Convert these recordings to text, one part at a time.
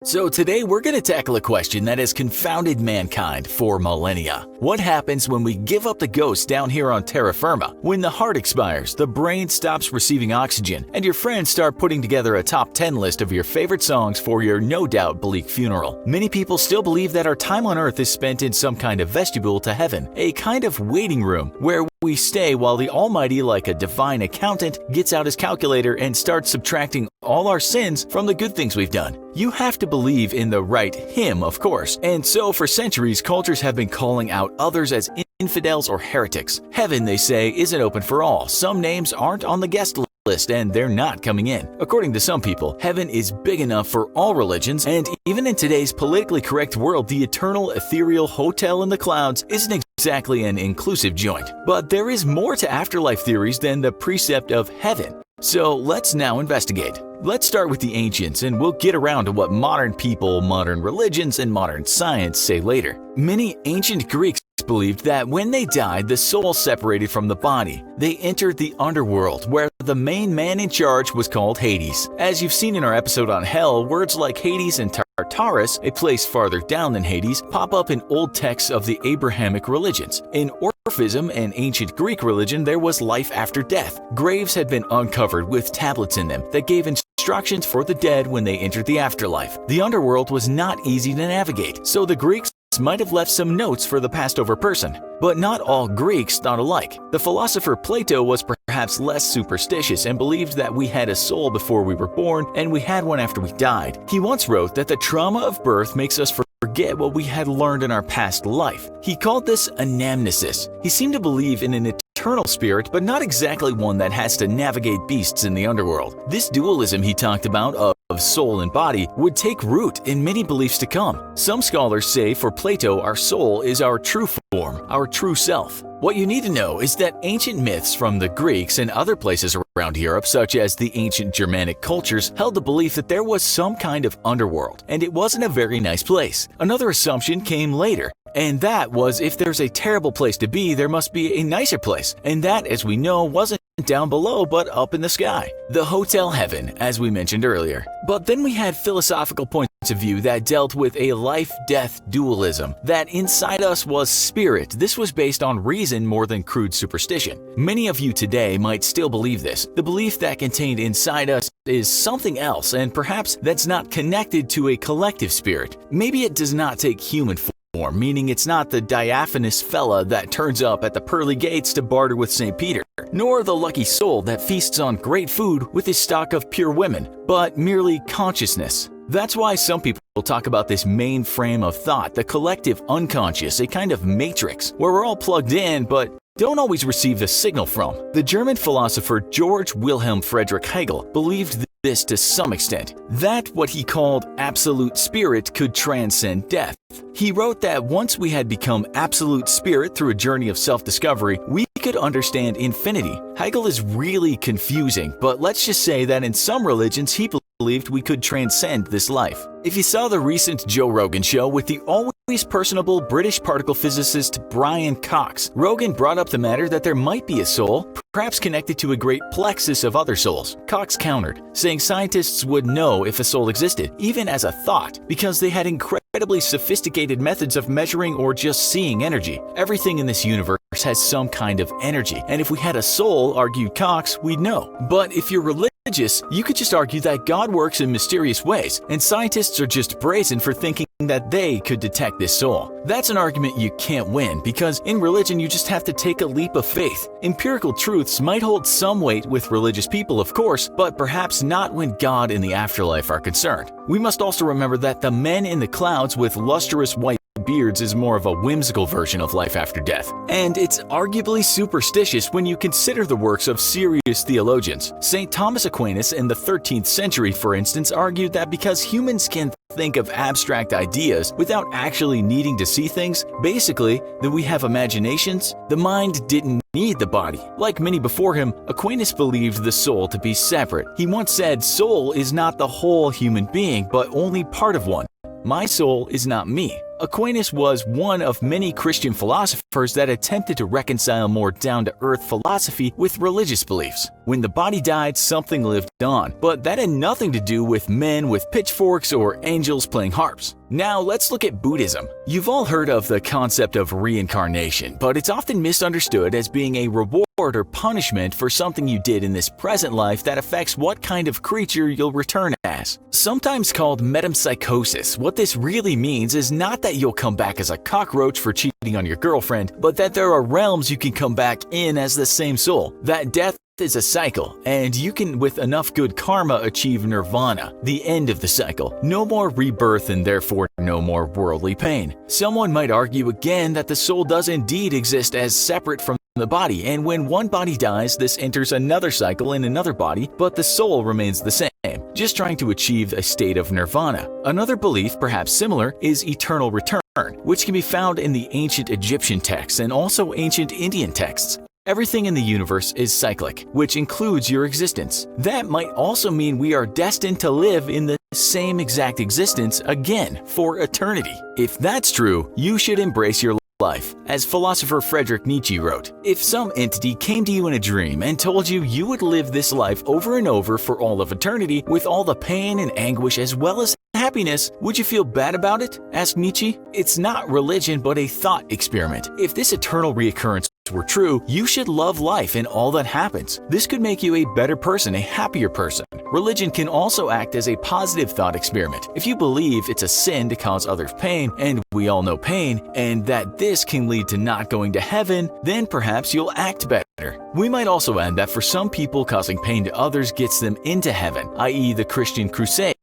So today we're going to tackle a question that has confounded mankind for millennia. What happens when we give up the ghost down here on terra firma? When the heart expires, the brain stops receiving oxygen, and your friends start putting together a top 10 list of your favorite songs for your no doubt bleak funeral. Many people still believe that our time on earth is spent in some kind of vestibule to heaven, a kind of waiting room where we stay while the Almighty, like a divine accountant, gets out his calculator and starts subtracting all our sins from the good things we've done. You have to believe in the right him, of course. And so for centuries, cultures have been calling out others as infidels or heretics. Heaven, they say, isn't open for all. Some names aren't on the guest list and they're not coming in. According to some people, heaven is big enough for all religions, and even in today's politically correct world, the eternal ethereal hotel in the clouds isn't exactly an inclusive joint. But there is more to afterlife theories than the precept of heaven. So let's now investigate. Let's start with the ancients, and we'll get around to what modern people, modern religions, and modern science say later. Many ancient Greeks believed that when they died, the soul separated from the body. They entered the underworld, where the main man in charge was called Hades. As you've seen in our episode on Hell, words like Hades and Tartarus, a place farther down than Hades, pop up in old texts of the Abrahamic religions. In Orphism, an ancient Greek religion, there was life after death. Graves had been uncovered with tablets in them that gave instructions for the dead when they entered the afterlife. The underworld was not easy to navigate, so the Greeks might have left some notes for the passed over person. But not all Greeks thought alike. The philosopher Plato was perhaps less superstitious and believed that we had a soul before we were born and we had one after we died. He once wrote that the trauma of birth makes us forget what we had learned in our past life. He called this anamnesis. He seemed to believe in an eternal spirit, but not exactly one that has to navigate beasts in the underworld. This dualism he talked about of soul and body would take root in many beliefs to come. Some scholars say for Plato, our soul is our true form, our true self. What you need to know is that ancient myths from the Greeks and other places around Europe, such as the ancient Germanic cultures, held the belief that there was some kind of underworld, and it wasn't a very nice place. Another assumption came later, and that was if there's a terrible place to be, there must be a nicer place. And that, as we know, wasn't down below but up in the sky. The Hotel Heaven, as we mentioned earlier. But then we had philosophical points of view that dealt with a life-death dualism, that inside us was spirit. This was based on reason more than crude superstition. Many of you today might still believe this. The belief that contained inside us is something else, and perhaps that's not connected to a collective spirit. Maybe it does not take human form, meaning it's not the diaphanous fella that turns up at the pearly gates to barter with St. Peter, nor the lucky soul that feasts on great food with his stock of pure women, but merely consciousness. That's why some people talk about this main frame of thought, the collective unconscious, a kind of matrix, where we're all plugged in but don't always receive the signal from. The German philosopher Georg Wilhelm Friedrich Hegel believed this to some extent, that what he called absolute spirit could transcend death. He wrote that once we had become absolute spirit through a journey of self-discovery, we could understand infinity. Hegel is really confusing, but let's just say that in some religions he believed we could transcend this life. If you saw the recent Joe Rogan show with the always personable British particle physicist Brian Cox, Rogan brought up the matter that there might be a soul, perhaps connected to a great plexus of other souls. Cox countered, saying scientists would know if a soul existed, even as a thought, because they had incredibly sophisticated methods of measuring or just seeing energy. Everything in this universe has some kind of energy, and if we had a soul, argued Cox, we'd know. But if you're religious, you could just argue that God works in mysterious ways, and scientists are just brazen for thinking that they could detect this soul. That's an argument you can't win, because in religion you just have to take a leap of faith. Empirical truths might hold some weight with religious people, of course, but perhaps not when God and the afterlife are concerned. We must also remember that the men in the clouds with lustrous white beards is more of a whimsical version of life after death. And it's arguably superstitious when you consider the works of serious theologians. St. Thomas Aquinas in the 13th century, for instance, argued that because humans can think of abstract ideas without actually needing to see things, basically, that we have imaginations, the mind didn't need the body. Like many before him, Aquinas believed the soul to be separate. He once said, "Soul is not the whole human being, but only part of one. My soul is not me." Aquinas was one of many Christian philosophers that attempted to reconcile more down-to-earth philosophy with religious beliefs. When the body died, something lived on, but that had nothing to do with men with pitchforks or angels playing harps. Now let's look at Buddhism. You've all heard of the concept of reincarnation, but it's often misunderstood as being a reward or punishment for something you did in this present life that affects what kind of creature you'll return as. Sometimes called metempsychosis, what this really means is not that you'll come back as a cockroach for cheating on your girlfriend, but that there are realms you can come back in as the same soul. That death is a cycle, and you can, with enough good karma, achieve nirvana, the end of the cycle. No more rebirth and therefore no more worldly pain. Someone might argue again that the soul does indeed exist as separate from the body, and when one body dies, this enters another cycle in another body, but the soul remains the same, just trying to achieve a state of nirvana. Another belief, perhaps similar, is eternal return, which can be found in the ancient Egyptian texts and also ancient Indian texts. Everything in the universe is cyclic, which includes your existence. That might also mean we are destined to live in the same exact existence again for eternity. If that's true, you should embrace your life. As philosopher Friedrich Nietzsche wrote, if some entity came to you in a dream and told you you would live this life over and over for all of eternity with all the pain and anguish as well as happiness, would you feel bad about it? Asked Nietzsche. It's not religion but a thought experiment. If this eternal reoccurrence were true, you should love life and all that happens. This could make you a better person, a happier person. Religion can also act as a positive thought experiment. If you believe it's a sin to cause others pain, and we all know pain, and that this can lead to not going to heaven, then perhaps you'll act better. We might also add that for some people, causing pain to others gets them into heaven, i.e. the Christian Crusades,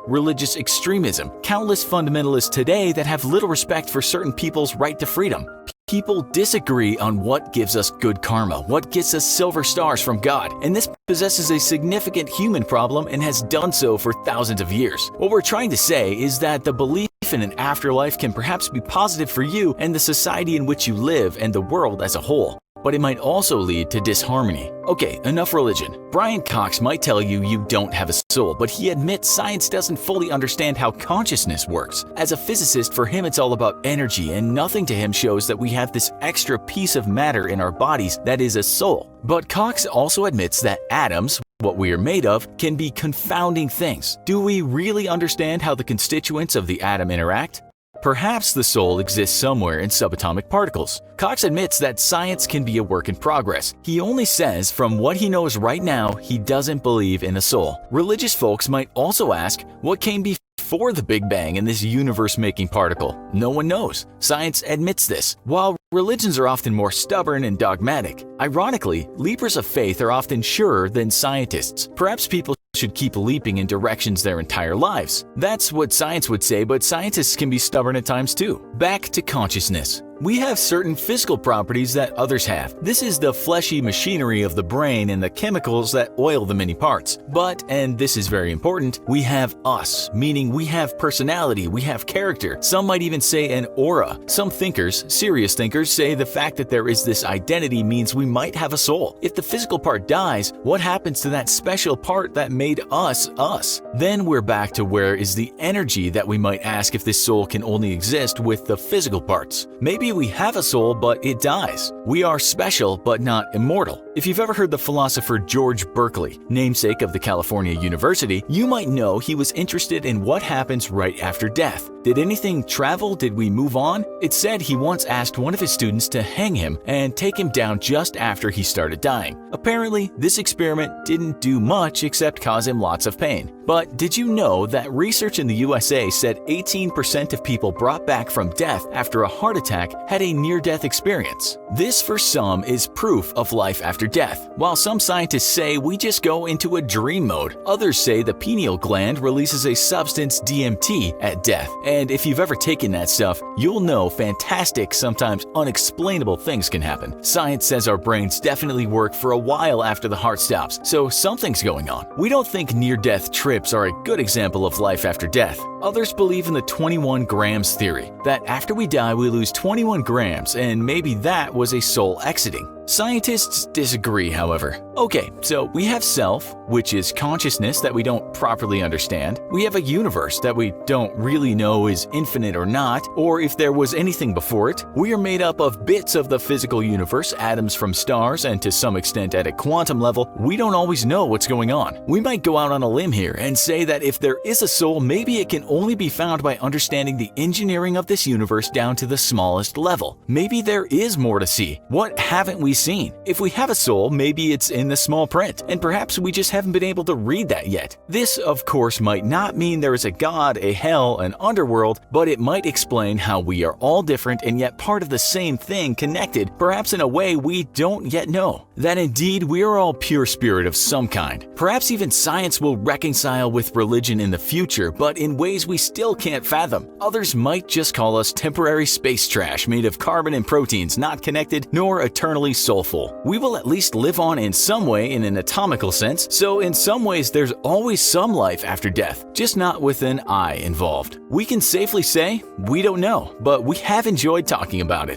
religious extremism, countless fundamentalists today that have little respect for certain people's right to freedom. People disagree on what gives us good karma, what gets us silver stars from God, and this possesses a significant human problem and has done so for thousands of years. What we're trying to say is that the belief in an afterlife can perhaps be positive for you and the society in which you live and the world as a whole, but it might also lead to disharmony. Okay, enough religion. Brian Cox might tell you you don't have a soul, but he admits science doesn't fully understand how consciousness works. As a physicist, for him it's all about energy, and nothing to him shows that we have this extra piece of matter in our bodies that is a soul. But Cox also admits that atoms, what we are made of, can be confounding things. Do we really understand how the constituents of the atom interact? Perhaps the soul exists somewhere in subatomic particles. Cox admits that science can be a work in progress. He only says from what he knows right now, he doesn't believe in a soul. Religious folks might also ask, what came before the Big Bang and this universe-making particle? No one knows. Science admits this. While religions are often more stubborn and dogmatic, ironically, leapers of faith are often surer than scientists. Perhaps people should keep leaping in directions their entire lives. That's what science would say, but scientists can be stubborn at times too. Back to consciousness. We have certain physical properties that others have. This is the fleshy machinery of the brain and the chemicals that oil the many parts. But, and this is very important, we have us, meaning we have personality, we have character. Some might even say an aura. Some thinkers, serious thinkers, say the fact that there is this identity means we might have a soul. If the physical part dies, what happens to that special part that made us us? Then we're back to where is the energy that we might ask if this soul can only exist with the physical parts. Maybe we have a soul, but it dies. We are special, but not immortal. If you've ever heard the philosopher George Berkeley, namesake of the California University, you might know he was interested in what happens right after death. Did anything travel? Did we move on? It's said he once asked one of his students to hang him and take him down just after he started dying. Apparently, this experiment didn't do much except cause him lots of pain. But did you know that research in the USA said 18% of people brought back from death after a heart attack had a near-death experience? This, for some, is proof of life after death. While some scientists say we just go into a dream mode, others say the pineal gland releases a substance DMT at death. And if you've ever taken that stuff, you'll know fantastic, sometimes unexplainable things can happen. Science says our brains definitely work for a while after the heart stops, so something's going on. We don't think near-death trips are a good example of life after death. Others believe in the 21 grams theory, that after we die we lose 21 grams and maybe that was a soul exiting. Scientists disagree, however. Okay, so we have self, which is consciousness that we don't properly understand. We have a universe that we don't really know is infinite or not, or if there was anything before it. We are made up of bits of the physical universe, atoms from stars, and to some extent at a quantum level, we don't always know what's going on. We might go out on a limb here and say that if there is a soul, maybe it can only be found by understanding the engineering of this universe down to the smallest level. Maybe there is more to see. What haven't we seen? If we have a soul, maybe it's in the small print, and perhaps we just haven't been able to read that yet. This, of course, might not mean there is a god, a hell, an underworld, but it might explain how we are all different and yet part of the same thing, connected, perhaps in a way we don't yet know. That indeed we are all pure spirit of some kind. Perhaps even science will reconcile with religion in the future, but in ways we still can't fathom. Others might just call us temporary space trash made of carbon and proteins, not connected nor eternally soulful. We will at least live on in some way in an atomical sense, so in some ways there's always some life after death, just not with an I involved. We can safely say we don't know, but we have enjoyed talking about it.